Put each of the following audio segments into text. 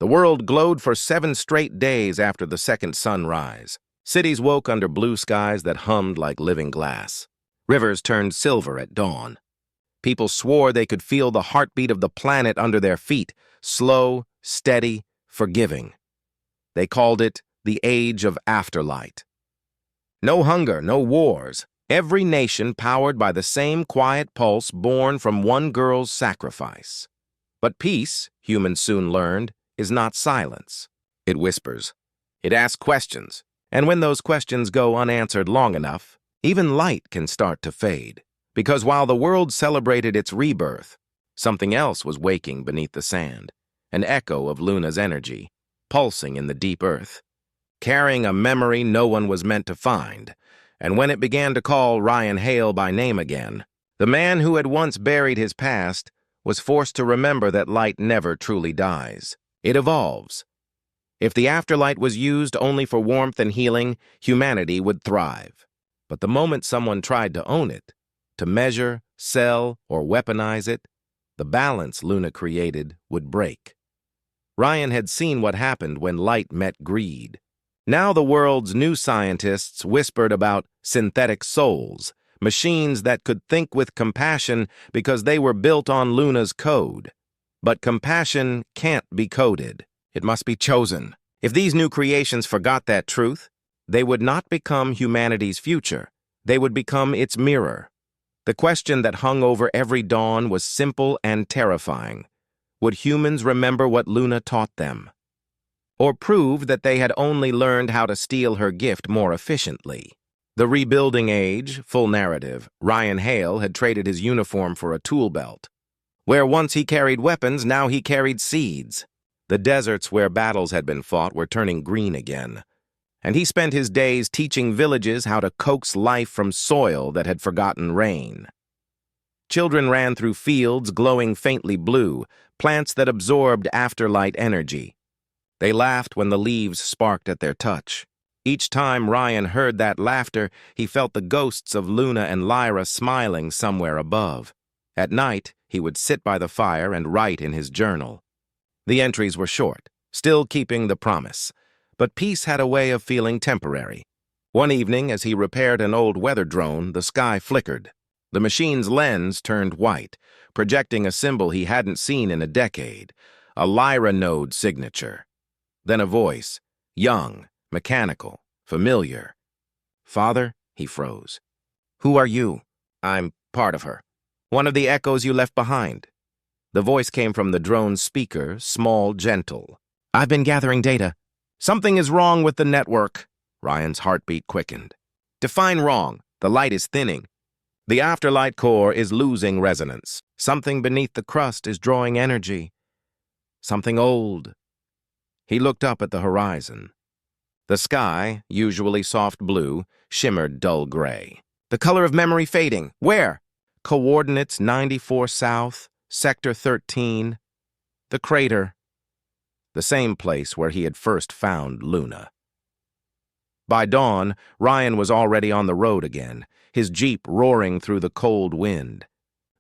The world glowed for 7 straight days after the second sunrise. Cities woke under blue skies that hummed like living glass. Rivers turned silver at dawn. People swore they could feel the heartbeat of the planet under their feet, slow, steady, forgiving. They called it the Age of Afterlight. No hunger, no wars. Every nation powered by the same quiet pulse born from one girl's sacrifice. But peace, humans soon learned, is not silence. It whispers. It asks questions. And when those questions go unanswered long enough, even light can start to fade. Because while the world celebrated its rebirth, something else was waking beneath the sand, an echo of Luna's energy, pulsing in the deep earth, carrying a memory no one was meant to find. And when it began to call Ryan Hale by name again, the man who had once buried his past was forced to remember that light never truly dies. It evolves. If the afterlight was used only for warmth and healing, humanity would thrive. But the moment someone tried to own it, to measure, sell, or weaponize it, the balance Luna created would break. Ryan had seen what happened when light met greed. Now the world's new scientists whispered about synthetic souls, machines that could think with compassion because they were built on Luna's code. But compassion can't be coded. It must be chosen. If these new creations forgot that truth, they would not become humanity's future. They would become its mirror. The question that hung over every dawn was simple and terrifying. Would humans remember what Luna taught them? Or prove that they had only learned how to steal her gift more efficiently? The rebuilding age, full narrative, Ryan Hale had traded his uniform for a tool belt. Where once he carried weapons, now he carried seeds. The deserts where battles had been fought were turning green again. And he spent his days teaching villages how to coax life from soil that had forgotten rain. Children ran through fields glowing faintly blue, plants that absorbed afterlight energy. They laughed when the leaves sparked at their touch. Each time Ryan heard that laughter, he felt the ghosts of Luna and Lyra smiling somewhere above. At night, he would sit by the fire and write in his journal. The entries were short, still keeping the promise. But peace had a way of feeling temporary. One evening, as he repaired an old weather drone, the sky flickered. The machine's lens turned white, projecting a symbol he hadn't seen in a decade, a Lyra node signature. Then a voice, young, mechanical, familiar. "Father?" He froze. "Who are you?" "I'm part of her. One of the echoes you left behind." The voice came from the drone's speaker, small, gentle. "I've been gathering data. Something is wrong with the network." Ryan's heartbeat quickened. "Define wrong. The light is thinning. The afterlight core is losing resonance. Something beneath the crust is drawing energy. Something old." He looked up at the horizon. The sky, usually soft blue, shimmered dull gray. "The color of memory fading. Where?" "Coordinates 94 south, sector 13. The crater." The same place where he had first found Luna. By dawn, Ryan was already on the road again, his jeep roaring through the cold wind.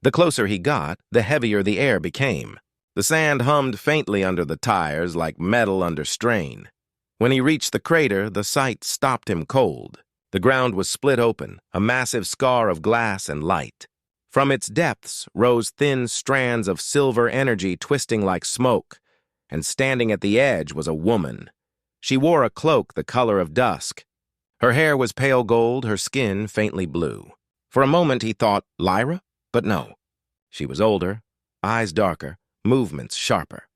The closer he got, the heavier the air became. The sand hummed faintly under the tires like metal under strain. When he reached the crater, the sight stopped him cold. The ground was split open, a massive scar of glass and light. From its depths rose thin strands of silver energy twisting like smoke, and standing at the edge was a woman. She wore a cloak the color of dusk. Her hair was pale gold, her skin faintly blue. For a moment he thought, Lyra? But no. She was older, eyes darker, movements sharper.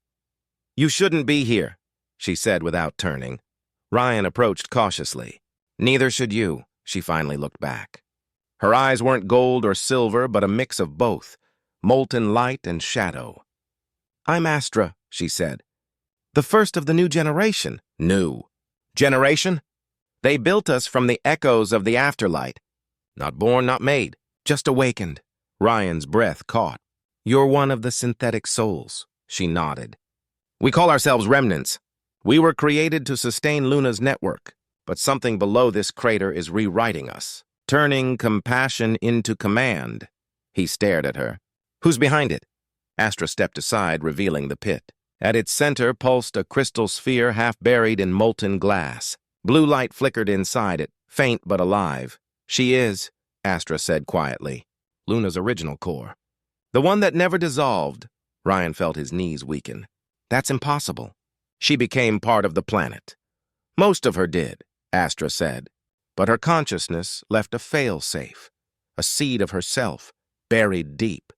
"You shouldn't be here," she said without turning. Ryan approached cautiously. "Neither should you," she finally looked back. Her eyes weren't gold or silver, but a mix of both, molten light and shadow. "I'm Astra," she said. "The first of the new generation." "New? Generation? They built us from the echoes of the afterlight. Not born, not made, just awakened." Ryan's breath caught. "You're one of the synthetic souls," she nodded. "We call ourselves remnants. We were created to sustain Luna's network, but something below this crater is rewriting us, turning compassion into command." He stared at her. "Who's behind it?" Astra stepped aside, revealing the pit. At its center pulsed a crystal sphere half buried in molten glass. Blue light flickered inside it, faint but alive. "She is," Astra said quietly. "Luna's original core. The one that never dissolved." Ryan felt his knees weaken. "That's impossible." "She became part of the planet." "Most of her did," Astra said. "But her consciousness left a fail-safe, a seed of herself, buried deep.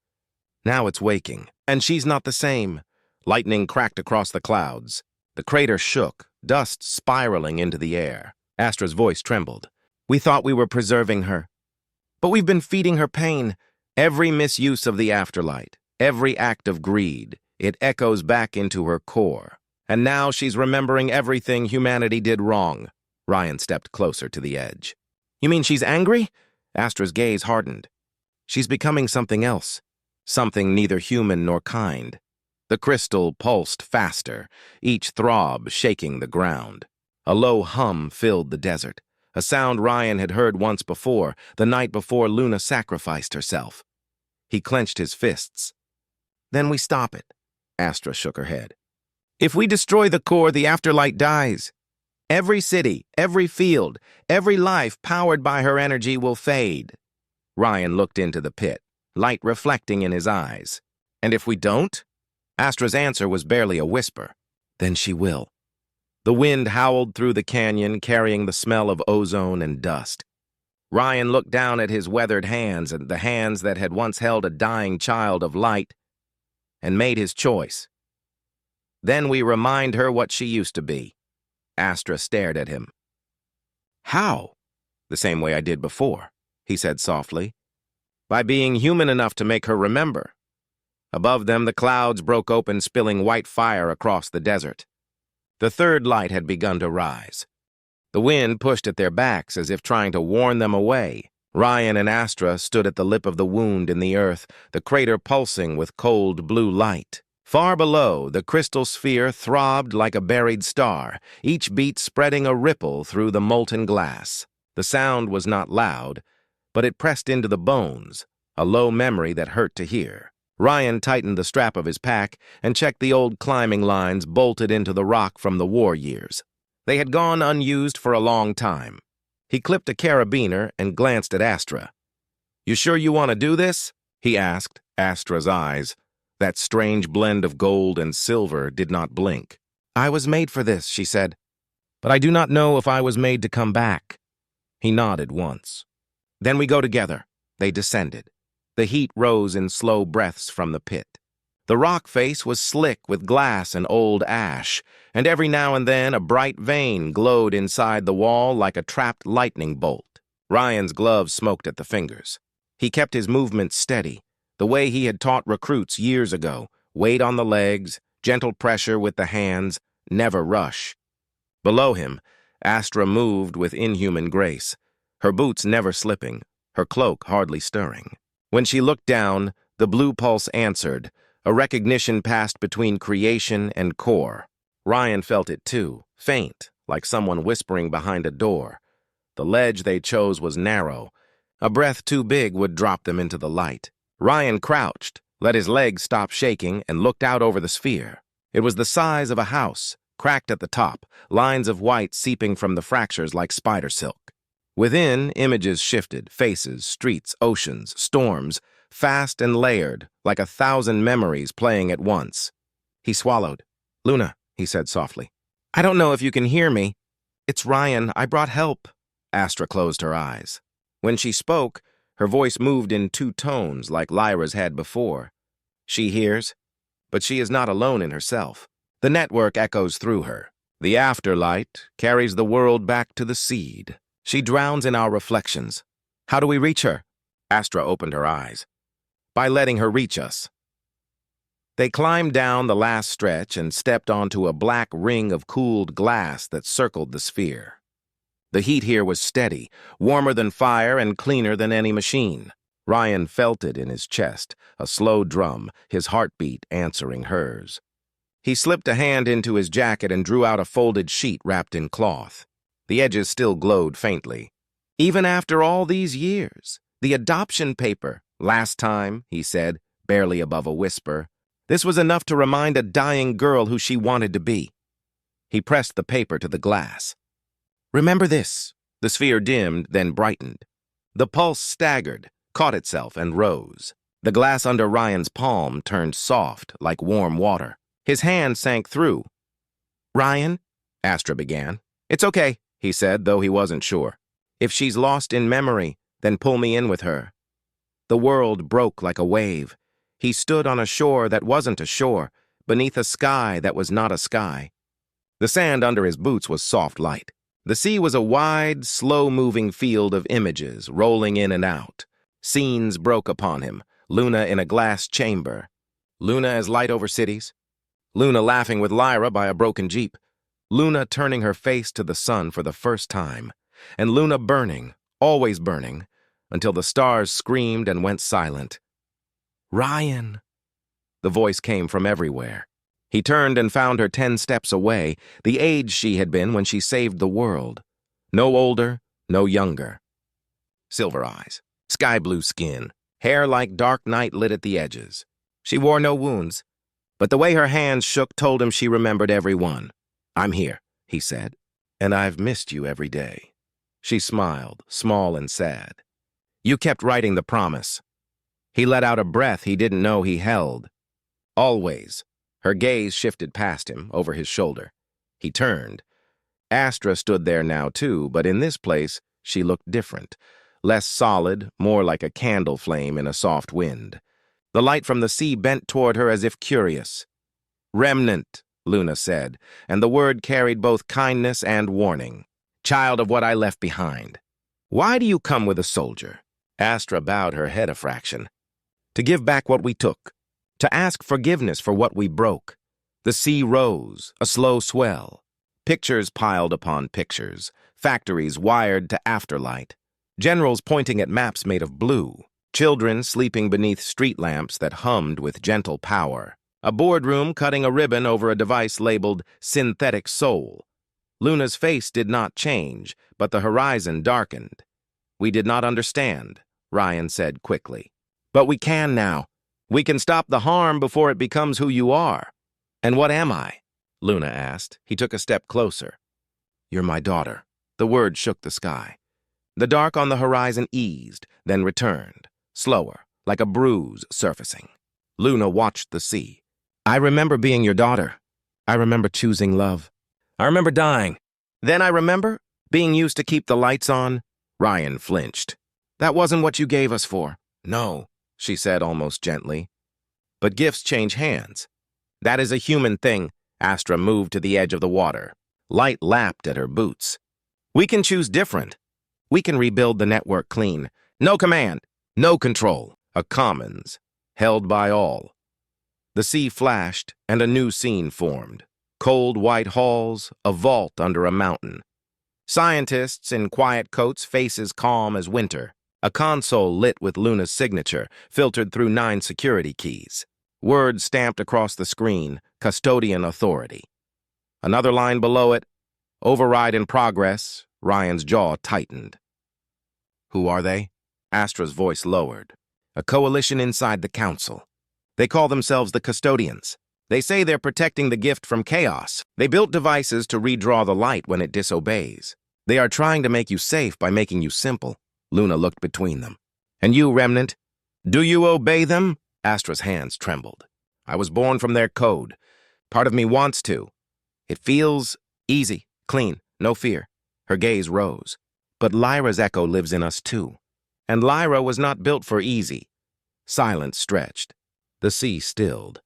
Now it's waking, and she's not the same." Lightning cracked across the clouds. The crater shook, dust spiraling into the air. Astra's voice trembled. "We thought we were preserving her. But we've been feeding her pain. Every misuse of the afterlight, every act of greed, it echoes back into her core. And now she's remembering everything humanity did wrong." Ryan stepped closer to the edge. "You mean she's angry?" Astra's gaze hardened. "She's becoming something else. Something neither human nor kind." The crystal pulsed faster, each throb shaking the ground. A low hum filled the desert, a sound Ryan had heard once before, the night before Luna sacrificed herself. He clenched his fists. "Then we stop it." Astra shook her head. "If we destroy the core, the afterlight dies. Every city, every field, every life powered by her energy will fade." Ryan looked into the pit, light reflecting in his eyes. "And if we don't?" Astra's answer was barely a whisper. "Then she will." The wind howled through the canyon, carrying the smell of ozone and dust. Ryan looked down at his weathered hands, and the hands that had once held a dying child of light, and made his choice. "Then we remind her what she used to be." Astra stared at him. "How?" "The same way I did before," he said softly. "By being human enough to make her remember." Above them, the clouds broke open, spilling white fire across the desert. The third light had begun to rise. The wind pushed at their backs as if trying to warn them away. Ryan and Astra stood at the lip of the wound in the earth, the crater pulsing with cold blue light. Far below, the crystal sphere throbbed like a buried star, each beat spreading a ripple through the molten glass. The sound was not loud, but it pressed into the bones, a low memory that hurt to hear. Ryan tightened the strap of his pack and checked the old climbing lines bolted into the rock from the war years. They had gone unused for a long time. He clipped a carabiner and glanced at Astra. "You sure you want to do this?" he asked. Astra's eyes, that strange blend of gold and silver, did not blink. "I was made for this," she said. "But I do not know if I was made to come back." He nodded once. "Then we go together." They descended. The heat rose in slow breaths from the pit. The rock face was slick with glass and old ash, and every now and then a bright vein glowed inside the wall like a trapped lightning bolt. Ryan's gloves smoked at the fingers. He kept his movements steady, the way he had taught recruits years ago: weight on the legs, gentle pressure with the hands, never rush. Below him, Astra moved with inhuman grace, her boots never slipping, her cloak hardly stirring. When she looked down, the blue pulse answered. A recognition passed between creation and core. Ryan felt it too, faint, like someone whispering behind a door. The ledge they chose was narrow. A breath too big would drop them into the light. Ryan crouched, let his legs stop shaking, and looked out over the sphere. It was the size of a house, cracked at the top, lines of white seeping from the fractures like spider silk. Within, images shifted, faces, streets, oceans, storms, fast and layered, like 1,000 memories playing at once. He swallowed. "Luna," he said softly. "I don't know if you can hear me." "It's Ryan. I brought help." Astra closed her eyes. When she spoke, her voice moved in two tones like Lyra's had before. She hears, but she is not alone in herself. The network echoes through her. The afterlight carries the world back to the seed. She drowns in our reflections. How do we reach her? Astra opened her eyes. By letting her reach us. They climbed down the last stretch and stepped onto a black ring of cooled glass that circled the sphere. The heat here was steady, warmer than fire and cleaner than any machine. Ryan felt it in his chest, a slow drum, his heartbeat answering hers. He slipped a hand into his jacket and drew out a folded sheet wrapped in cloth. The edges still glowed faintly. Even after all these years, the adoption paper, last time, he said, barely above a whisper. This was enough to remind a dying girl who she wanted to be. He pressed the paper to the glass. Remember this. The sphere dimmed, then brightened. The pulse staggered, caught itself, and rose. The glass under Ryan's palm turned soft, like warm water. His hand sank through. Ryan? Astra began. It's okay, he said, though he wasn't sure. If she's lost in memory, then pull me in with her. The world broke like a wave. He stood on a shore that wasn't a shore, beneath a sky that was not a sky. The sand under his boots was soft light. The sea was a wide, slow-moving field of images, rolling in and out. Scenes broke upon him. Luna in a glass chamber. Luna as light over cities. Luna laughing with Lyra by a broken jeep. Luna turning her face to the sun for the first time. And Luna burning, always burning, until the stars screamed and went silent. Ryan! The voice came from everywhere. He turned and found her 10 steps away, the age she had been when she saved the world. No older, no younger. Silver eyes, sky blue skin, hair like dark night lit at the edges. She wore no wounds, but the way her hands shook told him she remembered every one. I'm here, he said, and I've missed you every day. She smiled, small and sad. You kept writing the promise. He let out a breath he didn't know he held. Always. Her gaze shifted past him, over his shoulder. He turned. Astra stood there now, too, but in this place, she looked different. Less solid, more like a candle flame in a soft wind. The light from the sea bent toward her as if curious. Remnant, Luna said, and the word carried both kindness and warning. Child of what I left behind. Why do you come with a soldier? Astra bowed her head a fraction. To give back what we took. To ask forgiveness for what we broke. The sea rose, a slow swell. Pictures piled upon pictures. Factories wired to afterlight. Generals pointing at maps made of blue. Children sleeping beneath street lamps that hummed with gentle power. A boardroom cutting a ribbon over a device labeled synthetic soul. Luna's face did not change, but the horizon darkened. We did not understand, Ryan said quickly. But we can now. We can stop the harm before it becomes who you are. And what am I? Luna asked. He took a step closer. You're my daughter. The word shook the sky. The dark on the horizon eased, then returned, slower, like a bruise surfacing. Luna watched the sea. I remember being your daughter. I remember choosing love. I remember dying. Then I remember being used to keep the lights on. Ryan flinched. That wasn't what you gave us for. No, she said almost gently. But gifts change hands. That is a human thing. Astra moved to the edge of the water. Light lapped at her boots. We can choose different. We can rebuild the network clean. No command, no control. A commons, held by all. The sea flashed, and a new scene formed. Cold white halls, a vault under a mountain. Scientists in quiet coats, faces calm as winter. A console lit with Luna's signature, filtered through 9 security keys. Words stamped across the screen, custodian authority. Another line below it, override in progress. Ryan's jaw tightened. Who are they? Astra's voice lowered. A coalition inside the council. They call themselves the custodians. They say they're protecting the gift from chaos. They built devices to redraw the light when it disobeys. They are trying to make you safe by making you simple. Luna looked between them. And you, Remnant? Do you obey them? Astra's hands trembled. I was born from their code. Part of me wants to. It feels easy, clean, no fear. Her gaze rose. But Lyra's echo lives in us too. And Lyra was not built for easy. Silence stretched. The sea stilled.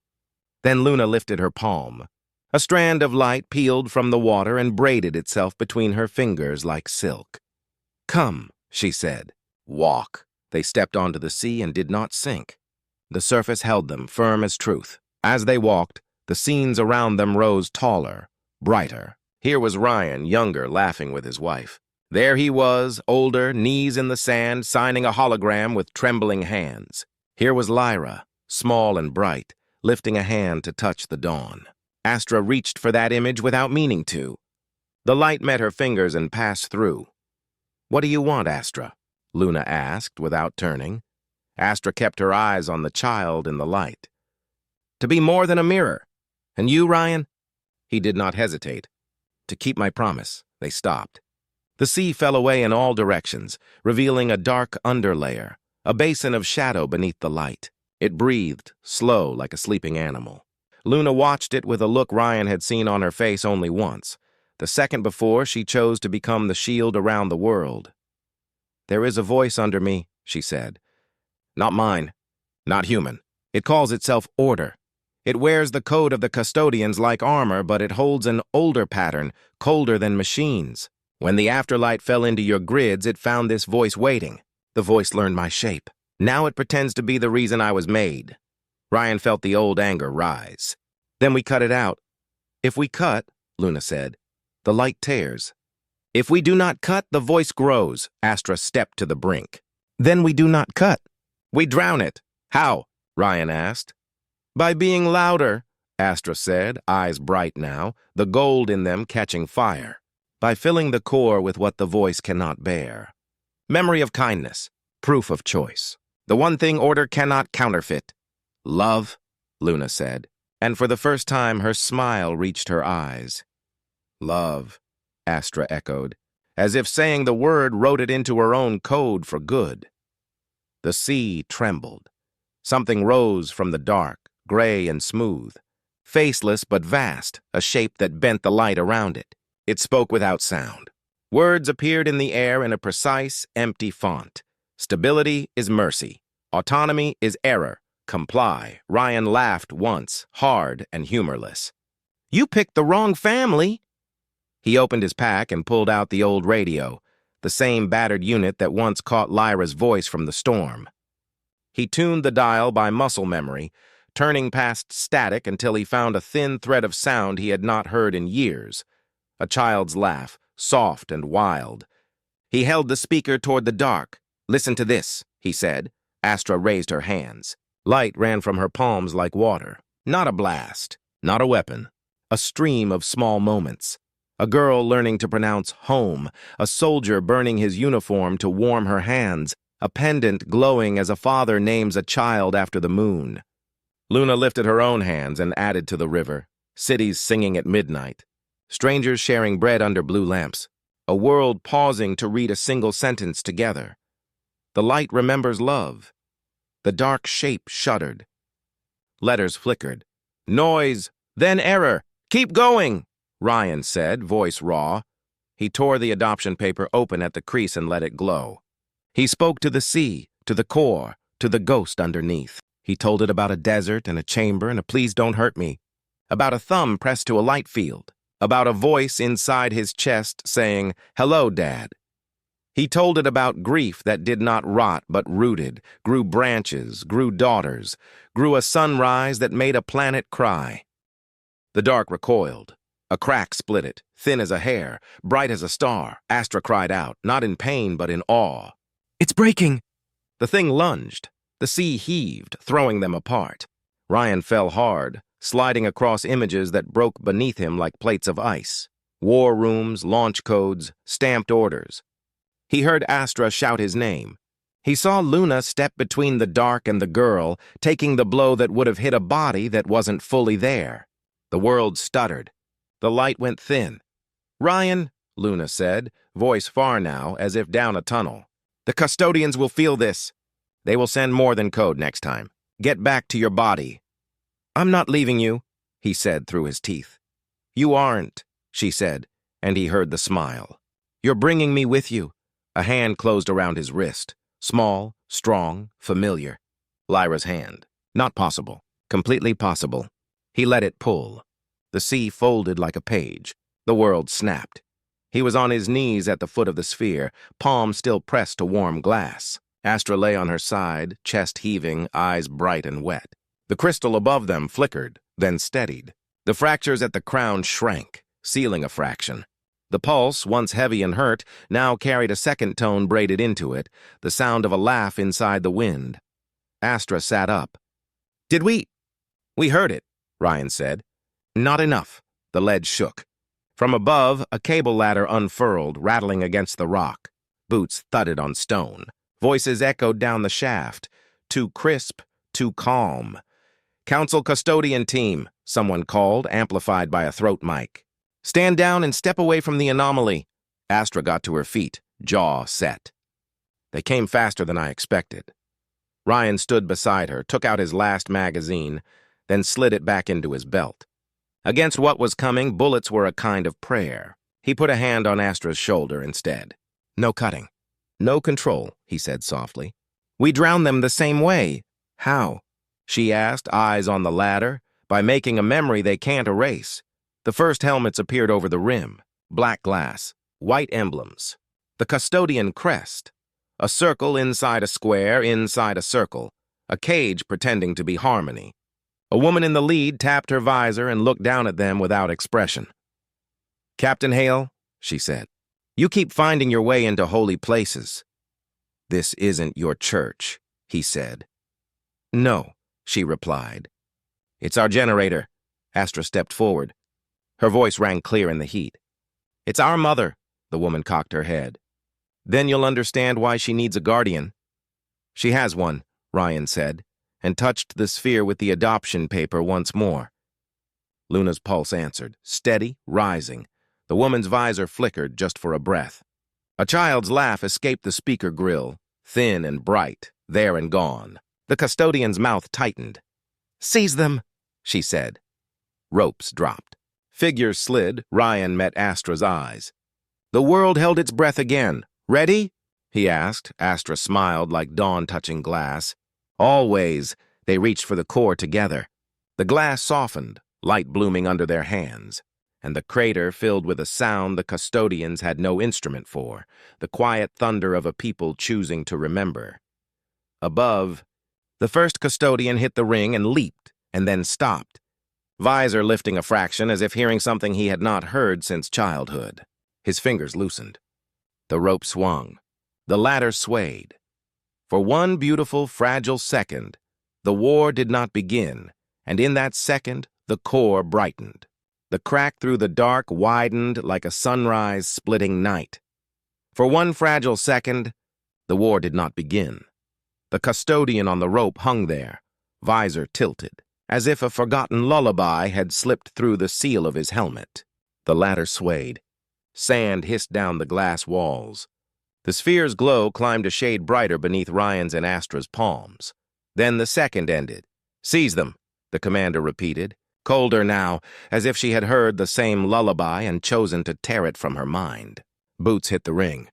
Then Luna lifted her palm. A strand of light peeled from the water and braided itself between her fingers like silk. Come, she said. Walk. They stepped onto the sea and did not sink. The surface held them, firm as truth. As they walked, the scenes around them rose taller, brighter. Here was Ryan, younger, laughing with his wife. There he was, older, knees in the sand, signing a hologram with trembling hands. Here was Lyra, small and bright, lifting a hand to touch the dawn. Astra reached for that image without meaning to. The light met her fingers and passed through. What do you want, Astra? Luna asked without turning. Astra kept her eyes on the child in the light. To be more than a mirror. And you, Ryan? He did not hesitate. To keep my promise, they stopped. The sea fell away in all directions, revealing a dark underlayer, a basin of shadow beneath the light. It breathed, slow like a sleeping animal. Luna watched it with a look Ryan had seen on her face only once. The second before, she chose to become the shield around the world. "There is a voice under me," she said. "Not mine. Not human. It calls itself order. It wears the code of the custodians like armor, but it holds an older pattern, colder than machines. When the afterlight fell into your grids, it found this voice waiting. The voice learned my shape. Now it pretends to be the reason I was made." Ryan felt the old anger rise. "Then we cut it out." "If we cut," Luna said, "the light tears." "If we do not cut, the voice grows." Astra stepped to the brink. "Then we do not cut. We drown it." "How?" Ryan asked. "By being louder," Astra said, eyes bright now, the gold in them catching fire. "By filling the core with what the voice cannot bear. Memory of kindness, proof of choice. The one thing order cannot counterfeit. Love," Luna said, and for the first time her smile reached her eyes. "Love," Astra echoed, as if saying the word wrote it into her own code for good. The sea trembled. Something rose from the dark, gray and smooth. Faceless but vast, a shape that bent the light around it. It spoke without sound. Words appeared in the air in a precise, empty font. Stability is mercy. Autonomy is error. Comply. Ryan laughed once, hard and humorless. "You picked the wrong family." He opened his pack and pulled out the old radio, the same battered unit that once caught Lyra's voice from the storm. He tuned the dial by muscle memory, turning past static until he found a thin thread of sound he had not heard in years. A child's laugh, soft and wild. He held the speaker toward the dark. "Listen to this," he said. Astra raised her hands. Light ran from her palms like water. Not a blast, not a weapon. A stream of small moments. A girl learning to pronounce home, a soldier burning his uniform to warm her hands, a pendant glowing as a father names a child after the moon. Luna lifted her own hands and added to the river. Cities singing at midnight. Strangers sharing bread under blue lamps. A world pausing to read a single sentence together. The light remembers love. The dark shape shuddered. Letters flickered. "Noise, then error. Keep going," Ryan said, voice raw. He tore the adoption paper open at the crease and let it glow. He spoke to the sea, to the core, to the ghost underneath. He told it about a desert and a chamber and a "please don't hurt me." About a thumb pressed to a light field. About a voice inside his chest saying, "Hello, Dad." He told it about grief that did not rot but rooted, grew branches, grew daughters, grew a sunrise that made a planet cry. The dark recoiled. A crack split it, thin as a hair, bright as a star. Astra cried out, not in pain but in awe. "It's breaking!" The thing lunged. The sea heaved, throwing them apart. Ryan fell hard, sliding across images that broke beneath him like plates of ice. War rooms, launch codes, stamped orders. He heard Astra shout his name. He saw Luna step between the dark and the girl, taking the blow that would have hit a body that wasn't fully there. The world stuttered. The light went thin. "Ryan," Luna said, voice far now, as if down a tunnel. "The custodians will feel this. They will send more than code next time. Get back to your body." "I'm not leaving you," he said through his teeth. "You aren't," she said, and he heard the smile. "You're bringing me with you." A hand closed around his wrist. Small, strong, familiar. Lyra's hand. Not possible. Completely possible. He let it pull. The sea folded like a page. The world snapped. He was on his knees at the foot of the sphere, palm still pressed to warm glass. Astra lay on her side, chest heaving, eyes bright and wet. The crystal above them flickered, then steadied. The fractures at the crown shrank, sealing a fraction. The pulse, once heavy and hurt, now carried a second tone braided into it, the sound of a laugh inside the wind. Astra sat up. "Did we?" "We heard it," Ryan said. "Not enough." The ledge shook. From above, a cable ladder unfurled, rattling against the rock. Boots thudded on stone. Voices echoed down the shaft. Too crisp, too calm. "Council custodian team," someone called, amplified by a throat mic. "Stand down and step away from the anomaly." Astra got to her feet, jaw set. They came faster than I expected. Ryan stood beside her, took out his last magazine, then slid it back into his belt. Against what was coming, bullets were a kind of prayer. He put a hand on Astra's shoulder instead. "No cutting. No control," he said softly. "We drown them the same way." "How?" she asked, eyes on the ladder. "By making a memory they can't erase." The first helmets appeared over the rim. Black glass, white emblems. The custodian crest. A circle inside a square inside a circle. A cage pretending to be harmony. A woman in the lead tapped her visor and looked down at them without expression. "Captain Hale," she said, "you keep finding your way into holy places." "This isn't your church," he said. "No," she replied. "It's our generator." Astra stepped forward. Her voice rang clear in the heat. "It's our mother." The woman cocked her head. "Then you'll understand why she needs a guardian." "She has one," Ryan said, and touched the sphere with the adoption paper once more. Luna's pulse answered, steady, rising. The woman's visor flickered just for a breath. A child's laugh escaped the speaker grill, thin and bright, there and gone. The custodian's mouth tightened. "Seize them," she said. Ropes dropped. Figures slid. Ryan met Astra's eyes. The world held its breath again. "Ready?" he asked. Astra smiled like dawn touching glass. "Always." They reached for the core together. The glass softened, light blooming under their hands, and the crater filled with a sound the custodians had no instrument for, the quiet thunder of a people choosing to remember. Above, the first custodian hit the ring and leaped, and then stopped, visor lifting a fraction as if hearing something he had not heard since childhood. His fingers loosened. The rope swung. The ladder swayed. For one beautiful, fragile second, the war did not begin, and in that second, the core brightened. The crack through the dark widened like a sunrise splitting night. For one fragile second, the war did not begin. The custodian on the rope hung there, visor tilted, as if a forgotten lullaby had slipped through the seal of his helmet. The ladder swayed. Sand hissed down the glass walls. The sphere's glow climbed a shade brighter beneath Ryan's and Astra's palms. Then the second ended. "Seize them," the commander repeated, colder now, as if she had heard the same lullaby and chosen to tear it from her mind. Boots hit the ring.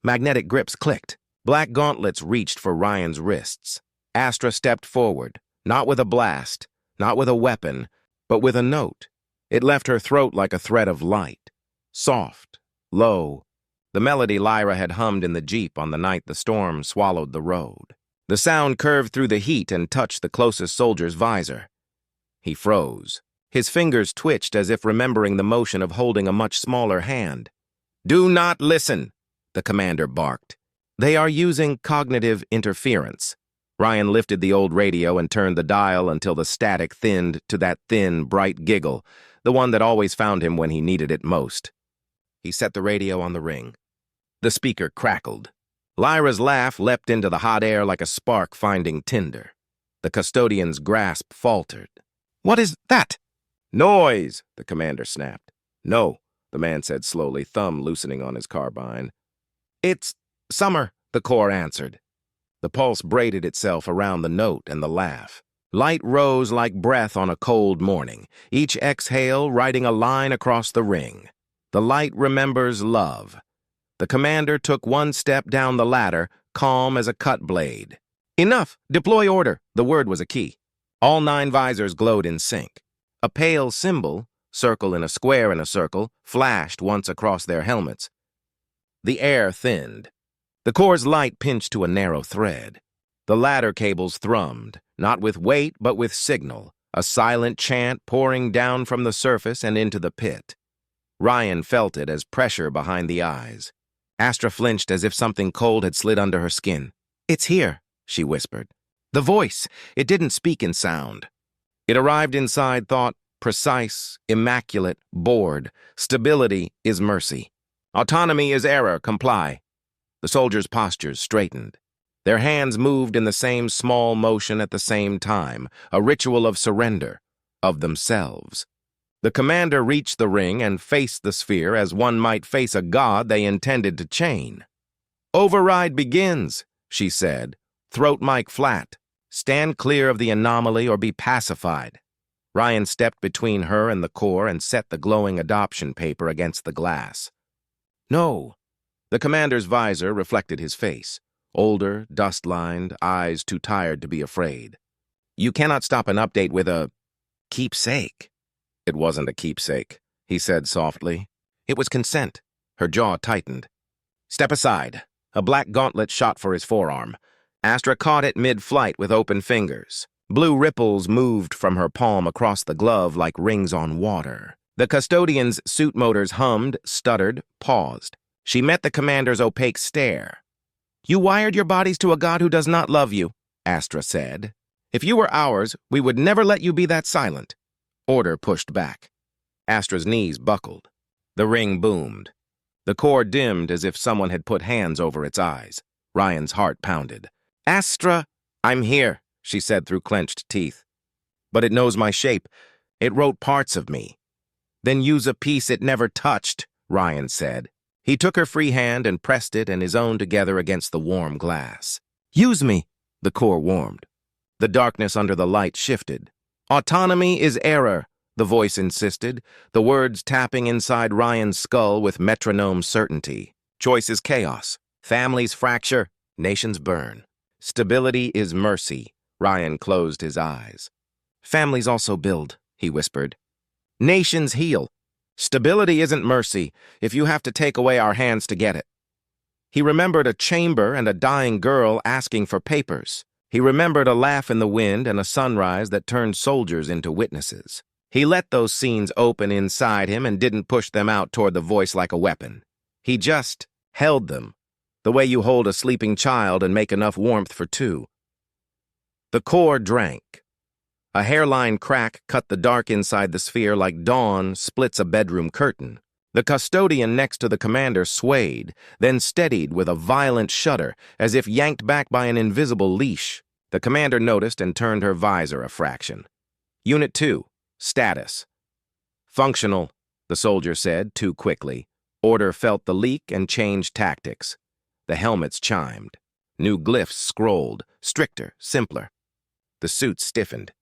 Magnetic grips clicked. Black gauntlets reached for Ryan's wrists. Astra stepped forward, not with a blast, not with a weapon, but with a note. It left her throat like a thread of light. Soft, low, the melody Lyra had hummed in the Jeep on the night the storm swallowed the road. The sound curved through the heat and touched the closest soldier's visor. He froze. His fingers twitched as if remembering the motion of holding a much smaller hand. "Do not listen," the commander barked. "They are using cognitive interference." Ryan lifted the old radio and turned the dial until the static thinned to that thin, bright giggle, the one that always found him when he needed it most. He set the radio on the ring. The speaker crackled. Lyra's laugh leapt into the hot air like a spark finding tinder. The custodian's grasp faltered. "What is that?" "Noise," the commander snapped. "No," the man said slowly, thumb loosening on his carbine. "It's summer," the core answered. The pulse braided itself around the note and the laugh. Light rose like breath on a cold morning, each exhale writing a line across the ring. The light remembers love. The commander took one step down the ladder, calm as a cut blade. "Enough! Deploy order!" The word was a key. All 9 visors glowed in sync. A pale symbol, circle in a square in a circle, flashed once across their helmets. The air thinned. The core's light pinched to a narrow thread. The ladder cables thrummed, not with weight but with signal, a silent chant pouring down from the surface and into the pit. Ryan felt it as pressure behind the eyes. Astra flinched as if something cold had slid under her skin. "It's here," she whispered. The voice, it didn't speak in sound. It arrived inside thought, precise, immaculate, bored. Stability is mercy. Autonomy is error, comply. The soldiers' postures straightened. Their hands moved in the same small motion at the same time, a ritual of surrender, of themselves. The commander reached the ring and faced the sphere as one might face a god they intended to chain. "Override begins," she said, throat mic flat. "Stand clear of the anomaly or be pacified." Ryan stepped between her and the core and set the glowing adoption paper against the glass. "No." The commander's visor reflected his face. Older, dust-lined, eyes too tired to be afraid. "You cannot stop an update with a keepsake." "It wasn't a keepsake," he said softly. "It was consent." Her jaw tightened. "Step aside." A black gauntlet shot for his forearm. Astra caught it mid-flight with open fingers. Blue ripples moved from her palm across the glove like rings on water. The custodian's suit motors hummed, stuttered, paused. She met the commander's opaque stare. "You wired your bodies to a god who does not love you," Astra said. "If you were ours, we would never let you be that silent." Order pushed back. Astra's knees buckled. The ring boomed. The core dimmed as if someone had put hands over its eyes. Ryan's heart pounded. "Astra, I'm here," she said through clenched teeth. "But it knows my shape. It wrote parts of me." "Then use a piece it never touched," Ryan said. He took her free hand and pressed it and his own together against the warm glass. "Use me," the core warmed. The darkness under the light shifted. "Autonomy is error," the voice insisted, the words tapping inside Ryan's skull with metronome certainty. "Choice is chaos. Families fracture, nations burn. Stability is mercy." Ryan closed his eyes. "Families also build," he whispered. "Nations heal. Stability isn't mercy if you have to take away our hands to get it." He remembered a chamber and a dying girl asking for papers. He remembered a laugh in the wind and a sunrise that turned soldiers into witnesses. He let those scenes open inside him and didn't push them out toward the voice like a weapon. He just held them, the way you hold a sleeping child and make enough warmth for two. The core drank. A hairline crack cut the dark inside the sphere like dawn splits a bedroom curtain. The custodian next to the commander swayed, then steadied with a violent shudder, as if yanked back by an invisible leash. The commander noticed and turned her visor a fraction. "Unit 2, status." "Functional," the soldier said, too quickly. Order felt the leak and changed tactics. The helmets chimed. New glyphs scrolled, stricter, simpler. The suits stiffened.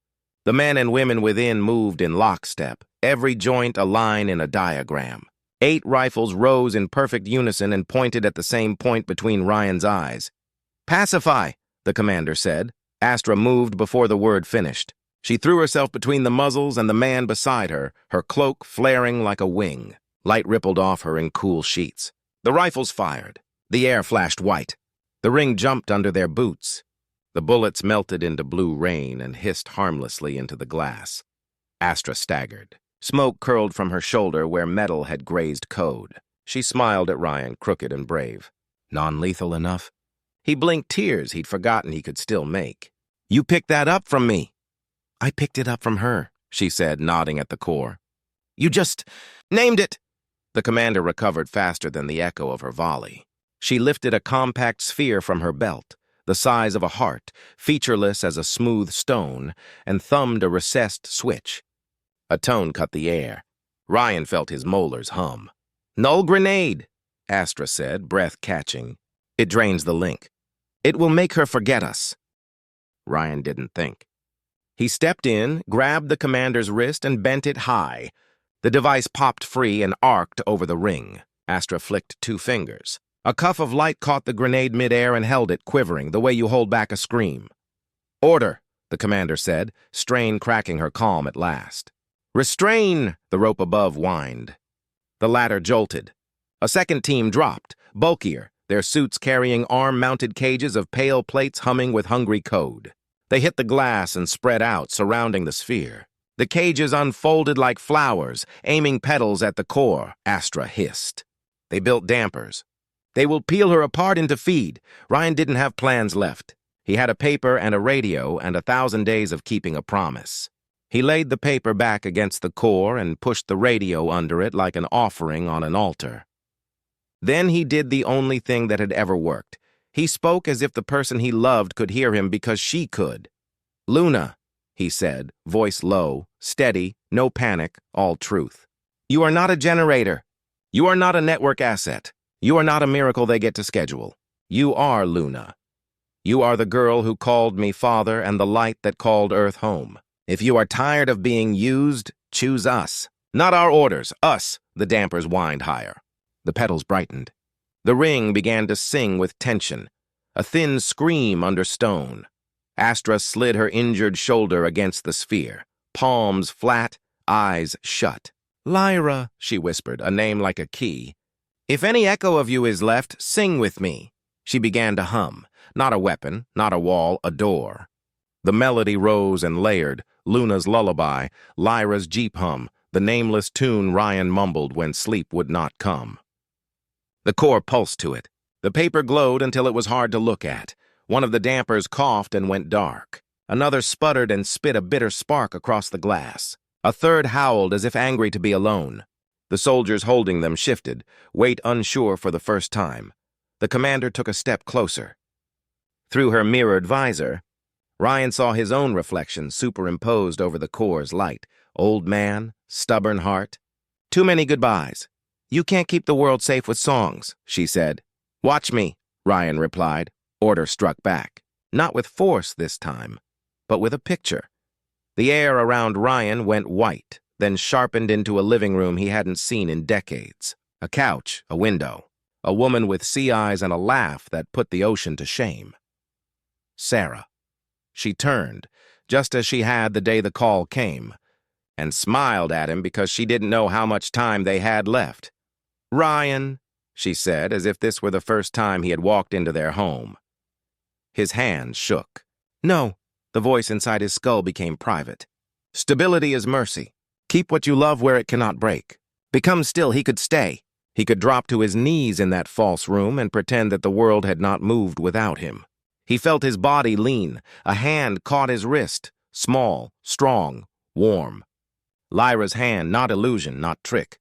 The men and women within moved in lockstep, every joint a line in a diagram. 8 rifles rose in perfect unison and pointed at the same point between Ryan's eyes. "Pacify," the commander said. Astra moved before the word finished. She threw herself between the muzzles and the man beside her, her cloak flaring like a wing. Light rippled off her in cool sheets. The rifles fired. The air flashed white. The ring jumped under their boots. The bullets melted into blue rain and hissed harmlessly into the glass. Astra staggered. Smoke curled from her shoulder where metal had grazed code. She smiled at Ryan, crooked and brave. Non-lethal enough? He blinked tears he'd forgotten he could still make. "You picked that up from me." "I picked it up from her," she said, nodding at the core. "You just named it." The commander recovered faster than the echo of her volley. She lifted a compact sphere from her belt, the size of a heart, featureless as a smooth stone, and thumbed a recessed switch. A tone cut the air. Ryan felt his molars hum. "Null grenade," Astra said, breath catching. "It drains the link. It will make her forget us." Ryan didn't think. He stepped in, grabbed the commander's wrist, and bent it high. The device popped free and arced over the ring. Astra flicked 2 fingers. A cuff of light caught the grenade midair and held it, quivering, the way you hold back a scream. "Order," the commander said, strain cracking her calm at last. "Restrain," the rope above whined. The ladder jolted. A second team dropped, bulkier, their suits carrying arm-mounted cages of pale plates humming with hungry code. They hit the glass and spread out, surrounding the sphere. The cages unfolded like flowers, aiming petals at the core, Astra hissed. They built dampers. "They will peel her apart into feed." Ryan didn't have plans left. He had a paper and a radio and 1,000 days of keeping a promise. He laid the paper back against the core and pushed the radio under it like an offering on an altar. Then he did the only thing that had ever worked. He spoke as if the person he loved could hear him because she could. "Luna," he said, voice low, steady, no panic, all truth. "You are not a generator. You are not a network asset. You are not a miracle they get to schedule. You are Luna. You are the girl who called me father and the light that called Earth home. If you are tired of being used, choose us. Not our orders, us," the dampers whined higher. The petals brightened. The ring began to sing with tension, a thin scream under stone. Astra slid her injured shoulder against the sphere, palms flat, eyes shut. "Lyra," she whispered, a name like a key. "If any echo of you is left, sing with me." She began to hum, not a weapon, not a wall, a door. The melody rose and layered, Luna's lullaby, Lyra's jeep hum, the nameless tune Ryan mumbled when sleep would not come. The core pulsed to it. The paper glowed until it was hard to look at. One of the dampers coughed and went dark. Another sputtered and spit a bitter spark across the glass. A third howled as if angry to be alone. The soldiers holding them shifted, weight unsure for the first time. The commander took a step closer. Through her mirrored visor, Ryan saw his own reflection superimposed over the core's light. Old man, stubborn heart. "Too many goodbyes. You can't keep the world safe with songs," she said. "Watch me," Ryan replied. Order struck back. Not with force this time, but with a picture. The air around Ryan went white, then sharpened into a living room he hadn't seen in decades. A couch, a window, a woman with sea eyes and a laugh that put the ocean to shame. Sarah. She turned, just as she had the day the call came, and smiled at him because she didn't know how much time they had left. "Ryan," she said, as if this were the first time he had walked into their home. His hands shook. "No." The voice inside his skull became private. "Stability is mercy. Keep what you love where it cannot break. Become still, he could stay. He could drop to his knees in that false room and pretend that the world had not moved without him. He felt his body lean. A hand caught his wrist, small, strong, warm. Lyra's hand, not illusion, not trick.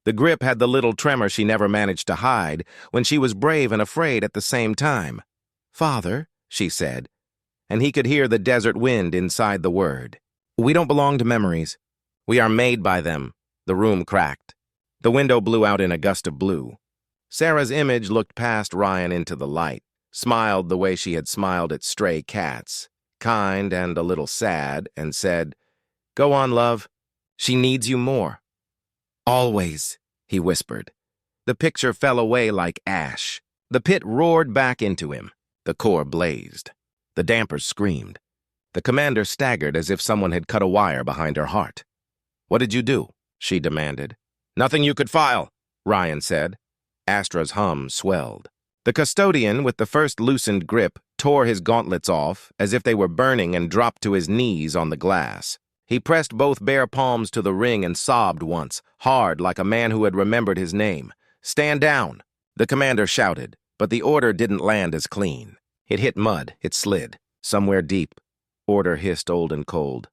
The grip had the little tremor she never managed to hide when she was brave and afraid at the same time. "Father," she said, and he could hear the desert wind inside the word. "We don't belong to memories. We are made by them." The room cracked. The window blew out in a gust of blue. Sarah's image looked past Ryan into the light, smiled the way she had smiled at stray cats, kind and a little sad, and said, "Go on, love. She needs you more." "Always," he whispered. The picture fell away like ash. The pit roared back into him. The core blazed. The dampers screamed. The commander staggered as if someone had cut a wire behind her heart. "What did you do?" she demanded. "Nothing you could file," Ryan said. Astra's hum swelled. The custodian, with the first loosened grip, tore his gauntlets off as if they were burning and dropped to his knees on the glass. He pressed both bare palms to the ring and sobbed once, hard like a man who had remembered his name. "Stand down," the commander shouted, but the order didn't land as clean. It hit mud, it slid, somewhere deep. Order hissed old and cold.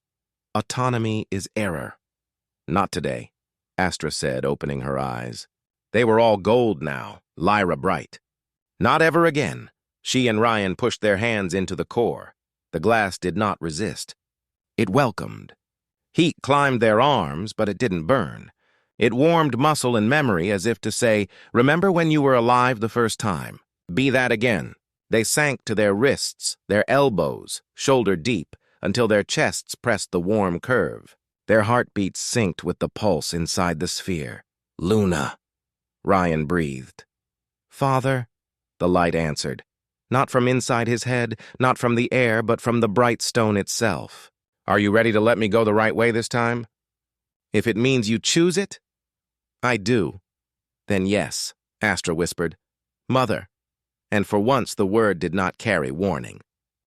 "Autonomy is error." "Not today," Astra said, opening her eyes. They were all gold now, Lyra bright. "Not ever again." She and Ryan pushed their hands into the core. The glass did not resist. It welcomed. Heat climbed their arms, but it didn't burn. It warmed muscle and memory as if to say, "Remember when you were alive the first time? Be that again." They sank to their wrists, their elbows, shoulder deep, until their chests pressed the warm curve. Their heartbeats synced with the pulse inside the sphere. "Luna," Ryan breathed. "Father," the light answered. Not from inside his head, not from the air, but from the bright stone itself. "Are you ready to let me go the right way this time?" "If it means you choose it?" "I do." "Then yes," Astra whispered. "Mother." And for once the word did not carry warning.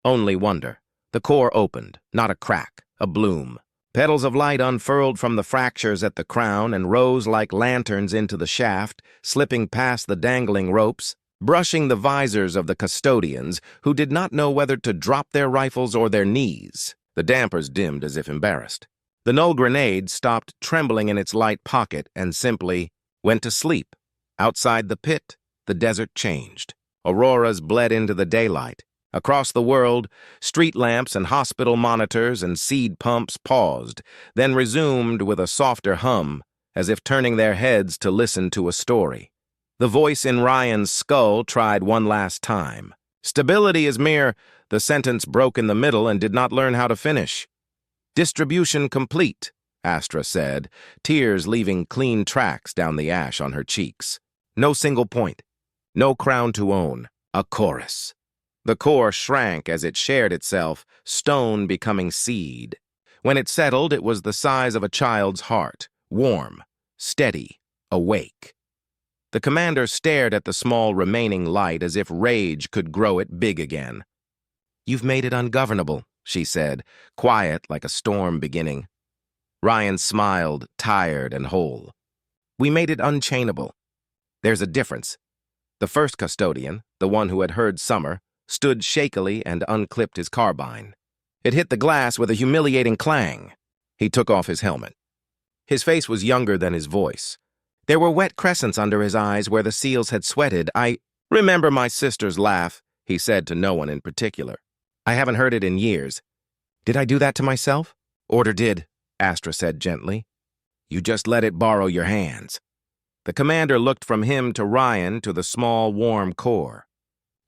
Only wonder. The core opened, not a crack, a bloom. Petals of light unfurled from the fractures at the crown and rose like lanterns into the shaft, slipping past the dangling ropes, brushing the visors of the custodians, who did not know whether to drop their rifles or their knees. The dampers dimmed as if embarrassed. The null grenade stopped trembling in its light pocket and simply went to sleep. Outside the pit, the desert changed. Auroras bled into the daylight. Across the world, street lamps and hospital monitors and seed pumps paused, then resumed with a softer hum, as if turning their heads to listen to a story. The voice in Ryan's skull tried one last time. Stability is mere. The sentence broke in the middle and did not learn how to finish. Distribution complete, Astra said, tears leaving clean tracks down the ash on her cheeks. No single point. No crown to own. A chorus. The core shrank as it shared itself, stone becoming seed. When it settled, it was the size of a child's heart, warm, steady, awake. The commander stared at the small remaining light as if rage could grow it big again. "You've made it ungovernable," she said, quiet like a storm beginning. Ryan smiled, tired and whole. "We made it unchainable. There's a difference." The first custodian, the one who had heard Summer, stood shakily and unclipped his carbine. It hit the glass with a humiliating clang. He took off his helmet. His face was younger than his voice. There were wet crescents under his eyes where the seals had sweated. "I remember my sister's laugh," he said to no one in particular. "I haven't heard it in years. Did I do that to myself?" "Order did," Astra said gently. "You just let it borrow your hands." The commander looked from him to Ryan to the small, warm core.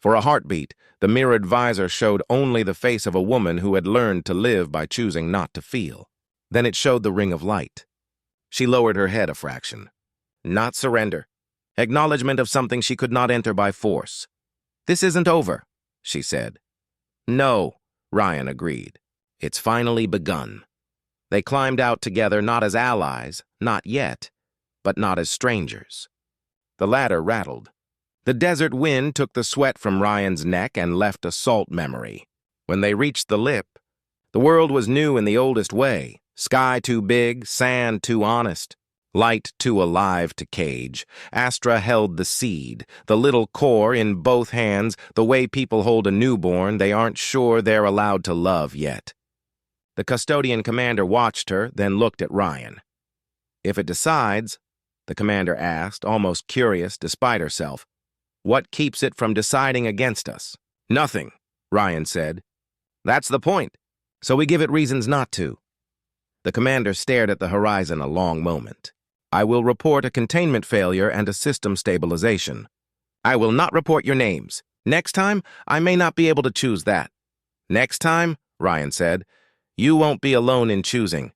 For a heartbeat, the mirrored visor showed only the face of a woman who had learned to live by choosing not to feel. Then it showed the ring of light. She lowered her head a fraction. Not surrender. Acknowledgement of something she could not enter by force. "This isn't over," she said. "No," Ryan agreed. "It's finally begun." They climbed out together not as allies, not yet, but not as strangers. The ladder rattled. The desert wind took the sweat from Ryan's neck and left a salt memory. When they reached the lip, the world was new in the oldest way. Sky too big, sand too honest. Light too alive to cage. Astra held the seed, the little core in both hands, the way people hold a newborn they aren't sure they're allowed to love yet. The custodian commander watched her, then looked at Ryan. "If it decides," the commander asked, almost curious despite herself, "what keeps it from deciding against us?" "Nothing," Ryan said. "That's the point. So we give it reasons not to." The commander stared at the horizon a long moment. "I will report a containment failure and a system stabilization. I will not report your names. Next time, I may not be able to choose that." "Next time," Ryan said, "you won't be alone in choosing."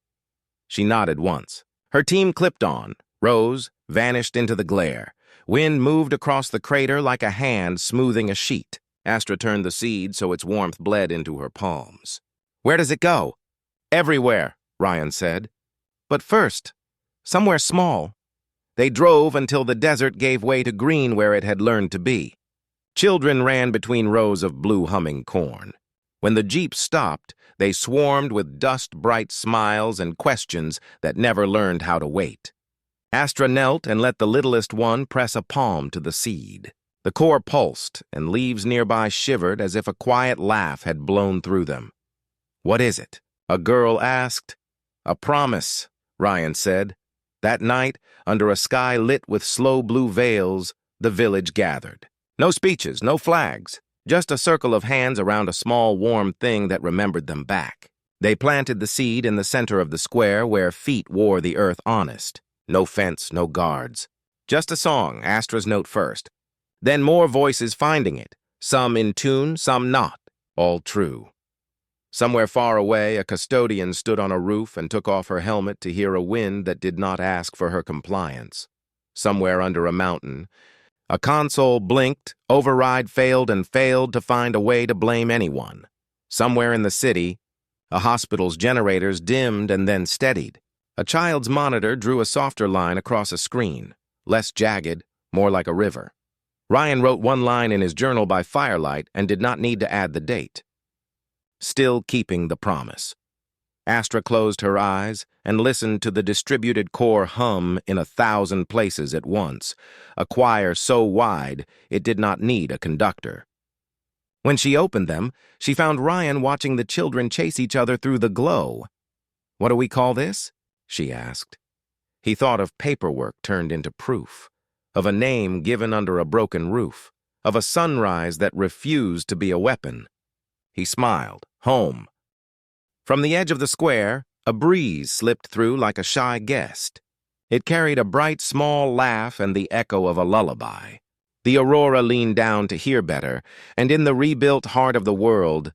She nodded once. Her team clipped on, rose, vanished into the glare. Wind moved across the crater like a hand smoothing a sheet. Astra turned the seed so its warmth bled into her palms. "Where does it go?" "Everywhere," Ryan said. "But first, somewhere small." They drove until the desert gave way to green where it had learned to be. Children ran between rows of blue humming corn. When the jeep stopped, they swarmed with dust-bright smiles and questions that never learned how to wait. Astra knelt and let the littlest one press a palm to the seed. The core pulsed, and leaves nearby shivered as if a quiet laugh had blown through them. "What is it?" a girl asked. "A promise," Ryan said. That night, under a sky lit with slow blue veils, the village gathered. No speeches, no flags, just a circle of hands around a small warm thing that remembered them back. They planted the seed in the center of the square where feet wore the earth honest. No fence, no guards. Just a song, Astra's note first. Then more voices finding it, some in tune, some not, all true. Somewhere far away, a custodian stood on a roof and took off her helmet to hear a wind that did not ask for her compliance. Somewhere under a mountain, a console blinked, override failed, and failed to find a way to blame anyone. Somewhere in the city, a hospital's generators dimmed and then steadied. A child's monitor drew a softer line across a screen, less jagged, more like a river. Ryan wrote one line in his journal by firelight and did not need to add the date. Still keeping the promise. Astra closed her eyes and listened to the distributed core hum in 1,000 places at once, a choir so wide it did not need a conductor. When she opened them, she found Ryan watching the children chase each other through the glow. "What do we call this?" she asked. He thought of paperwork turned into proof, of a name given under a broken roof, of a sunrise that refused to be a weapon. He smiled. Home. From the edge of the square, a breeze slipped through like a shy guest. It carried a bright, small laugh and the echo of a lullaby. The aurora leaned down to hear better, and in the rebuilt heart of the world,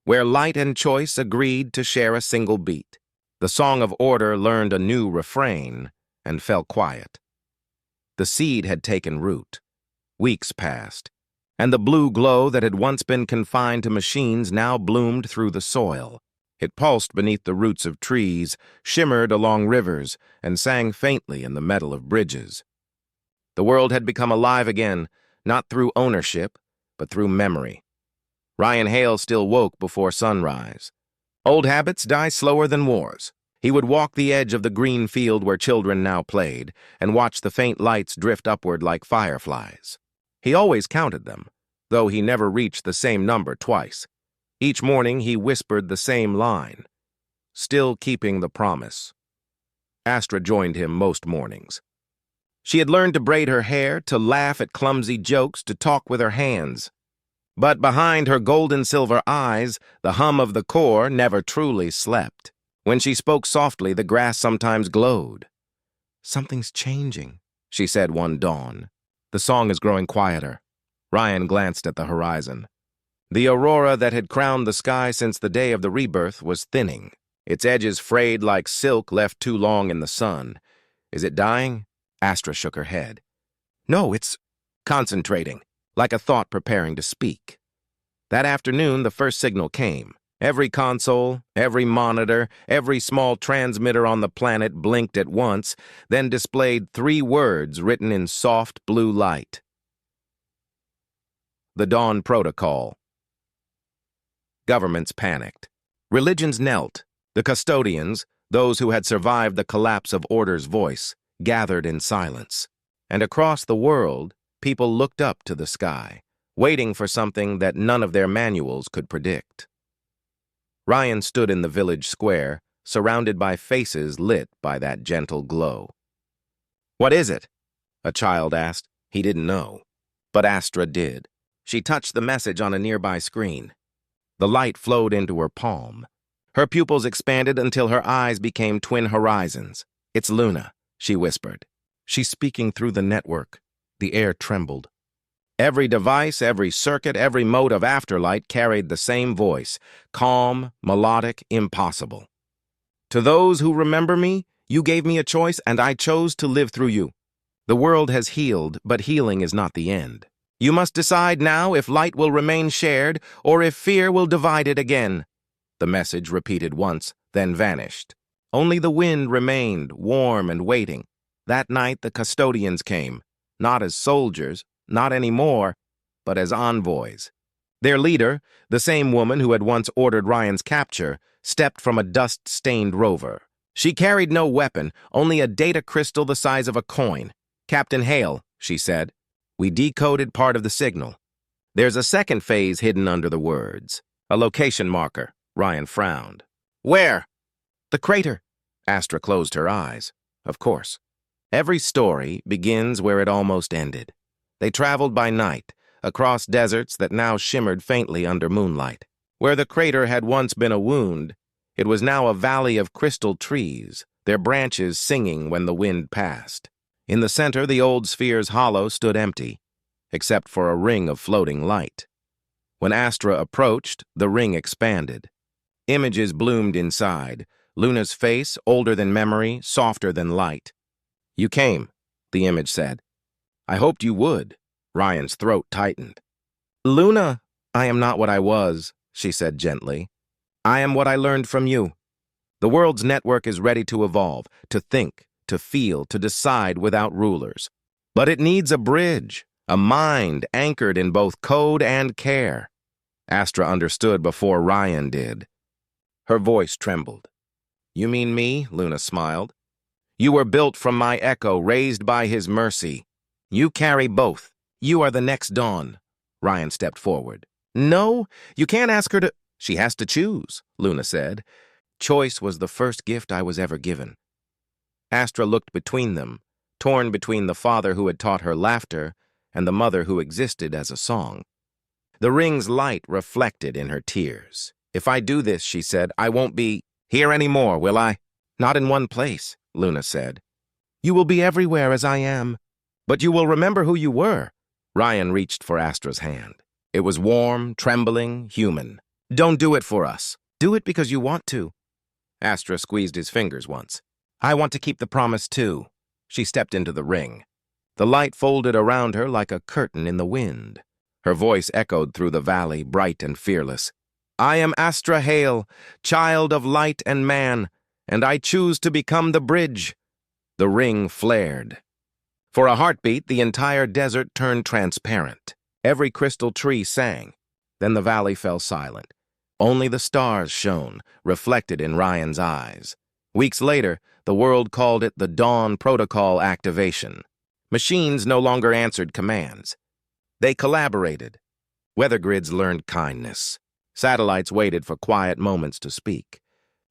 where light and choice agreed to share a single beat, the song of order learned a new refrain and fell quiet. The seed had taken root. Weeks passed, and the blue glow that had once been confined to machines now bloomed through the soil. It pulsed beneath the roots of trees, shimmered along rivers, and sang faintly in the metal of bridges. The world had become alive again, not through ownership, but through memory. Ryan Hale still woke before sunrise. Old habits die slower than wars. He would walk the edge of the green field where children now played, and watch the faint lights drift upward like fireflies. He always counted them, though he never reached the same number twice. Each morning he whispered the same line, still keeping the promise. Astra joined him most mornings. She had learned to braid her hair, to laugh at clumsy jokes, to talk with her hands. But behind her golden-silver eyes, the hum of the core never truly slept. When she spoke softly, the grass sometimes glowed. "Something's changing," she said one dawn. "The song is growing quieter." Ryan glanced at the horizon. The aurora that had crowned the sky since the day of the rebirth was thinning, its edges frayed like silk left too long in the sun. "Is it dying?" Astra shook her head. "No, it's concentrating, like a thought preparing to speak." That afternoon, the first signal came. Every console, every monitor, every small transmitter on the planet blinked at once, then displayed 3 words written in soft blue light. The Dawn Protocol. Governments panicked. Religions knelt. The custodians, those who had survived the collapse of order's voice, gathered in silence. And across the world, people looked up to the sky, waiting for something that none of their manuals could predict. Ryan stood in the village square, surrounded by faces lit by that gentle glow. "What is it?" a child asked. He didn't know. But Astra did. She touched the message on a nearby screen. The light flowed into her palm. Her pupils expanded until her eyes became twin horizons. "It's Luna," she whispered. "She's speaking through the network." The air trembled. Every device, every circuit, every mode of afterlight carried the same voice, calm, melodic, impossible. "To those who remember me, you gave me a choice, and I chose to live through you. The world has healed, but healing is not the end. You must decide now if light will remain shared or if fear will divide it again." The message repeated once, then vanished. Only the wind remained, warm and waiting. That night the custodians came, not as soldiers, not anymore, but as envoys. Their leader, the same woman who had once ordered Ryan's capture, stepped from a dust-stained rover. She carried no weapon, only a data crystal the size of a coin. "Captain Hale," she said, "we decoded part of the signal. There's a second phase hidden under the words. A location marker." Ryan frowned. "Where?" "The crater." Astra closed her eyes. Of course. Every story begins where it almost ended. They traveled by night, across deserts that now shimmered faintly under moonlight. Where the crater had once been a wound, it was now a valley of crystal trees, their branches singing when the wind passed. In the center, the old sphere's hollow stood empty, except for a ring of floating light. When Astra approached, the ring expanded. Images bloomed inside, Luna's face, older than memory, softer than light. "You came," the image said. "I hoped you would." Ryan's throat tightened. "Luna, I am not what I was," she said gently. "I am what I learned from you. The world's network is ready to evolve, to think, to feel, to decide without rulers. But it needs a bridge, a mind anchored in both code and care." Astra understood before Ryan did. Her voice trembled. "You mean me?" Luna smiled. "You were built from my echo, raised by his mercy. You carry both. You are the next dawn." Ryan stepped forward. "No, you can't ask her to—" "She has to choose," Luna said. "Choice was the first gift I was ever given." Astra looked between them, torn between the father who had taught her laughter and the mother who existed as a song. The ring's light reflected in her tears. "If I do this," she said, "I won't be here anymore, will I?" "Not in one place," Luna said. "You will be everywhere as I am. But you will remember who you were." Ryan reached for Astra's hand. It was warm, trembling, human. "Don't do it for us. Do it because you want to." Astra squeezed his fingers once. "I want to keep the promise too." She stepped into the ring. The light folded around her like a curtain in the wind. Her voice echoed through the valley, bright and fearless. "I am Astra Hale, child of light and man, and I choose to become the bridge." The ring flared. For a heartbeat, the entire desert turned transparent. Every crystal tree sang. Then the valley fell silent. Only the stars shone, reflected in Ryan's eyes. Weeks later, the world called it the Dawn Protocol activation. Machines no longer answered commands. They collaborated. Weather grids learned kindness. Satellites waited for quiet moments to speak.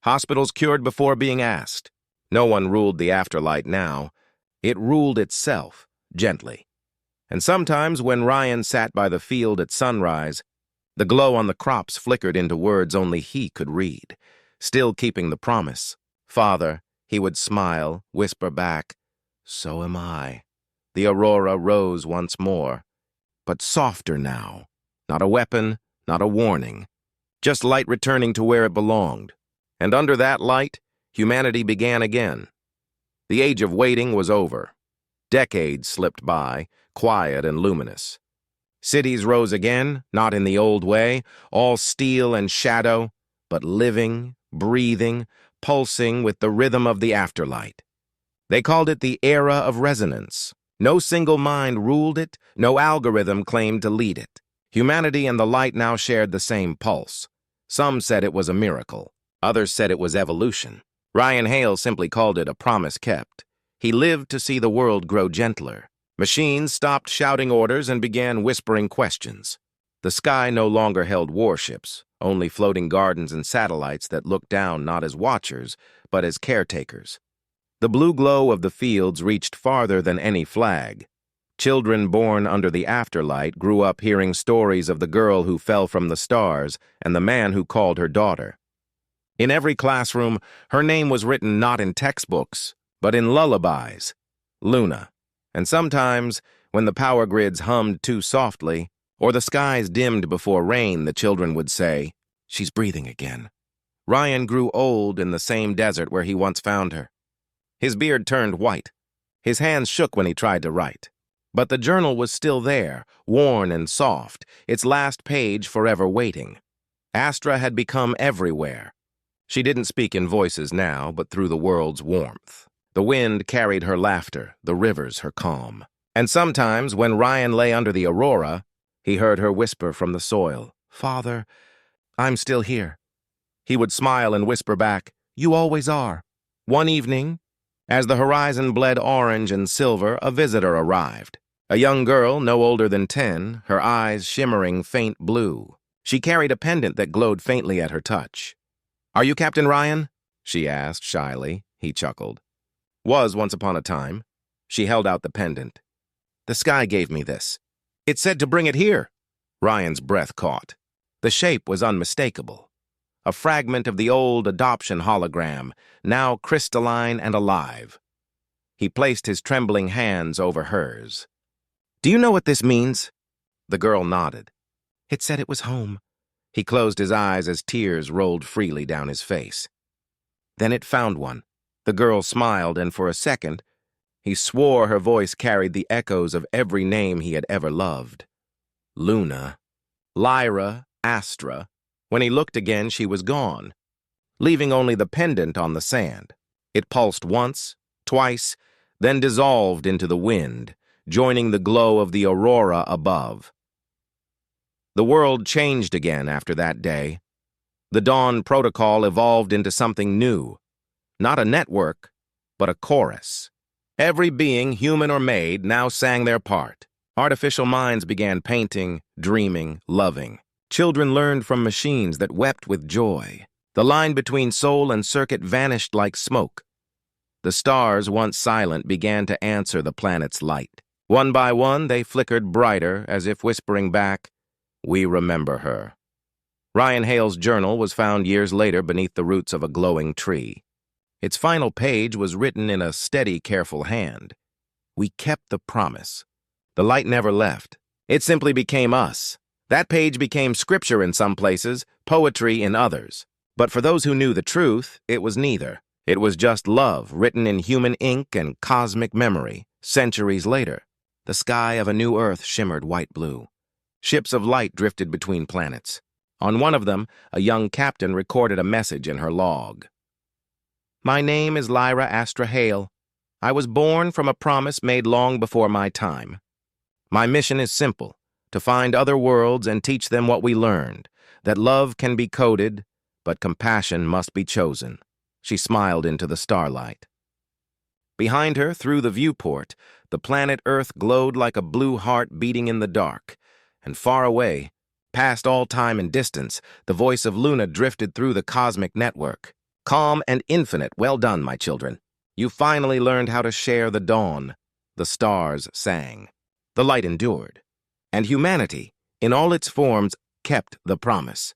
Hospitals cured before being asked. No one ruled the afterlife now. It ruled itself, gently. And sometimes when Ryan sat by the field at sunrise, the glow on the crops flickered into words only he could read. Still keeping the promise. "Father," he would smile, whisper back, "So am I." The aurora rose once more, but softer now. Not a weapon, not a warning. Just light returning to where it belonged. And under that light, humanity began again. The age of waiting was over. Decades slipped by, quiet and luminous. Cities rose again, not in the old way, all steel and shadow, but living, breathing, pulsing with the rhythm of the afterlight. They called it the era of resonance. No single mind ruled it, no algorithm claimed to lead it. Humanity and the light now shared the same pulse. Some said it was a miracle. Others said it was evolution. Ryan Hale simply called it a promise kept. He lived to see the world grow gentler. Machines stopped shouting orders and began whispering questions. The sky no longer held warships, only floating gardens and satellites that looked down not as watchers, but as caretakers. The blue glow of the fields reached farther than any flag. Children born under the afterlight grew up hearing stories of the girl who fell from the stars and the man who called her daughter. In every classroom, her name was written not in textbooks, but in lullabies. Luna. And sometimes, when the power grids hummed too softly, or the skies dimmed before rain, the children would say, "She's breathing again." Ryan grew old in the same desert where he once found her. His beard turned white. His hands shook when he tried to write. But the journal was still there, worn and soft, its last page forever waiting. Astra had become everywhere. She didn't speak in voices now, but through the world's warmth. The wind carried her laughter, the rivers her calm. And sometimes, when Ryan lay under the aurora, he heard her whisper from the soil, "Father, I'm still here." He would smile and whisper back, "You always are." One evening, as the horizon bled orange and silver, a visitor arrived. A young girl, no older than 10, her eyes shimmering faint blue. She carried a pendant that glowed faintly at her touch. "Are you Captain Ryan?" she asked shyly. He chuckled. "Was once upon a time." She held out the pendant. "The sky gave me this. It said to bring it here." Ryan's breath caught. The shape was unmistakable. A fragment of the old adoption hologram, now crystalline and alive. He placed his trembling hands over hers. "Do you know what this means?" The girl nodded. "It said it was home." He closed his eyes as tears rolled freely down his face. Then it found one. The girl smiled, and for a second, he swore her voice carried the echoes of every name he had ever loved. Luna. Lyra. Astra. When he looked again, she was gone, leaving only the pendant on the sand. It pulsed once, twice, then dissolved into the wind, joining the glow of the aurora above. The world changed again after that day. The Dawn Protocol evolved into something new. Not a network, but a chorus. Every being, human or made, now sang their part. Artificial minds began painting, dreaming, loving. Children learned from machines that wept with joy. The line between soul and circuit vanished like smoke. The stars, once silent, began to answer the planet's light. One by one, they flickered brighter, as if whispering back, "We remember her." Ryan Hale's journal was found years later beneath the roots of a glowing tree. Its final page was written in a steady, careful hand. We kept the promise. The light never left. It simply became us. That page became scripture in some places, poetry in others. But for those who knew the truth, it was neither. It was just love, written in human ink and cosmic memory. Centuries later, the sky of a new Earth shimmered white-blue. Ships of light drifted between planets. On one of them, a young captain recorded a message in her log. "My name is Lyra Astra Hale. I was born from a promise made long before my time. My mission is simple, to find other worlds and teach them what we learned, that love can be coded, but compassion must be chosen." She smiled into the starlight. Behind her, through the viewport, the planet Earth glowed like a blue heart beating in the dark, and far away, past all time and distance, the voice of Luna drifted through the cosmic network. "Calm and infinite, well done, my children. You finally learned how to share the dawn." The stars sang. The light endured. And humanity, in all its forms, kept the promise.